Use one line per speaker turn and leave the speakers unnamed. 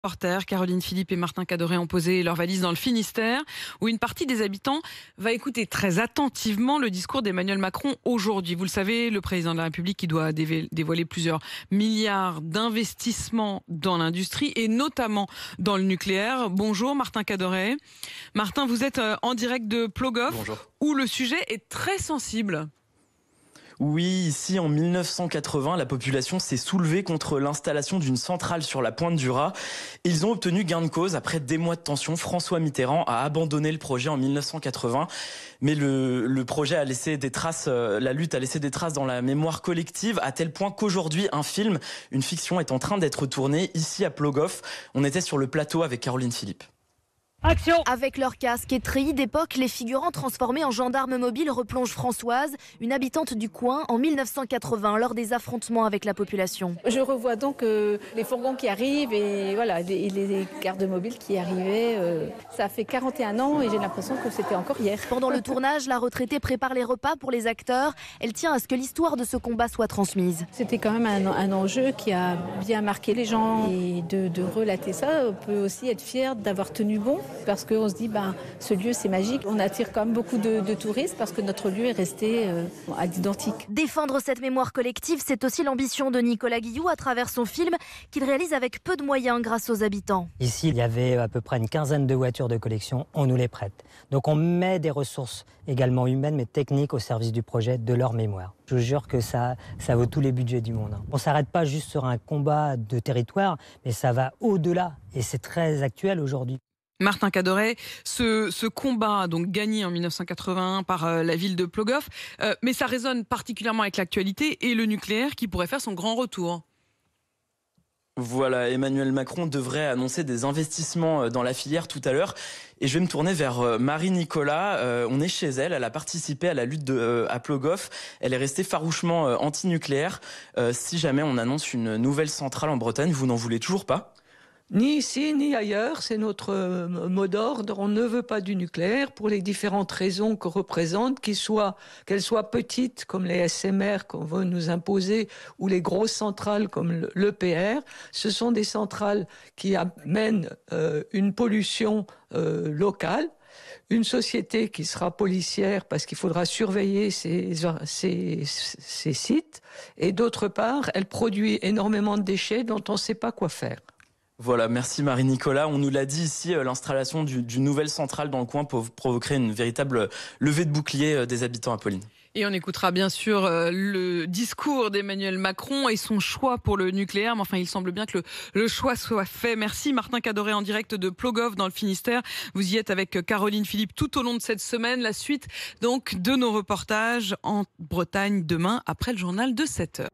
Reporters Caroline Philippe et Martin Cadoret ont posé leurs valises dans le Finistère, où une partie des habitants va écouter très attentivement le discours d'Emmanuel Macron aujourd'hui. Vous le savez, le président de la République qui doit dévoiler plusieurs milliards d'investissements dans l'industrie et notamment dans le nucléaire. Bonjour Martin Cadoret. Martin, vous êtes en direct de Plogoff, où le sujet est très sensible.
Oui, ici en 1980, la population s'est soulevée contre l'installation d'une centrale sur la pointe du Raz. Ils ont obtenu gain de cause. Après des mois de tension, François Mitterrand a abandonné le projet en 1980. Mais le projet a laissé des traces, la lutte a laissé des traces dans la mémoire collective, à tel point qu'aujourd'hui, une fiction est en train d'être tournée ici à Plogoff. On était sur le plateau avec Caroline Philippe.
Action! Avec leur casque et treillis d'époque, les figurants transformés en gendarmes mobiles replongent Françoise, une habitante du coin, en 1980, lors des affrontements avec la population.
Je revois donc les fourgons qui arrivent et voilà, les gardes mobiles qui arrivaient. Ça fait 41 ans et j'ai l'impression que c'était encore hier.
Pendant le tournage, la retraitée prépare les repas pour les acteurs. Elle tient à ce que l'histoire de ce combat soit transmise.
C'était quand même un enjeu qui a bien marqué les gens. Et de relater ça, on peut aussi être fier d'avoir tenu bon. Parce qu'on se dit, ce lieu c'est magique. On attire quand même beaucoup de touristes parce que notre lieu est resté à l'identique.
Défendre cette mémoire collective, c'est aussi l'ambition de Nicolas Guilloux à travers son film qu'il réalise avec peu de moyens grâce aux habitants.
Ici, il y avait à peu près une quinzaine de voitures de collection, on nous les prête. Donc on met des ressources également humaines mais techniques au service du projet, de leur mémoire. Je vous jure que ça vaut tous les budgets du monde. On ne s'arrête pas juste sur un combat de territoire, mais ça va au-delà et c'est très actuel aujourd'hui.
Martin Cadoret, ce combat donc gagné en 1981 par la ville de Plogoff, mais ça résonne particulièrement avec l'actualité et le nucléaire qui pourrait faire son grand retour.
Voilà, Emmanuel Macron devrait annoncer des investissements dans la filière tout à l'heure. Et je vais me tourner vers Marie Nicolas. On est chez elle, elle a participé à la lutte à Plogoff. Elle est restée farouchement anti-nucléaire. Si jamais on annonce une nouvelle centrale en Bretagne, vous n'en voulez toujours pas ?
Ni ici, ni ailleurs, c'est notre mot d'ordre. On ne veut pas du nucléaire pour les différentes raisons que représente, qu'elles soient petites comme les SMR qu'on veut nous imposer ou les grosses centrales comme l'EPR. Ce sont des centrales qui amènent une pollution locale. Une société qui sera policière parce qu'il faudra surveiller ces sites. Et d'autre part, elle produit énormément de déchets dont on ne sait pas quoi faire.
Voilà, merci Marie-Nicolas. On nous l'a dit ici, l'installation d'une nouvelle centrale dans le coin provoquerait une véritable levée de bouclier des habitants, Apolline.
Et on écoutera bien sûr le discours d'Emmanuel Macron et son choix pour le nucléaire. Mais enfin, il semble bien que le choix soit fait. Merci Martin Cadoret en direct de Plogoff dans le Finistère. Vous y êtes avec Caroline Philippe tout au long de cette semaine. La suite donc de nos reportages en Bretagne demain après le journal de 7h.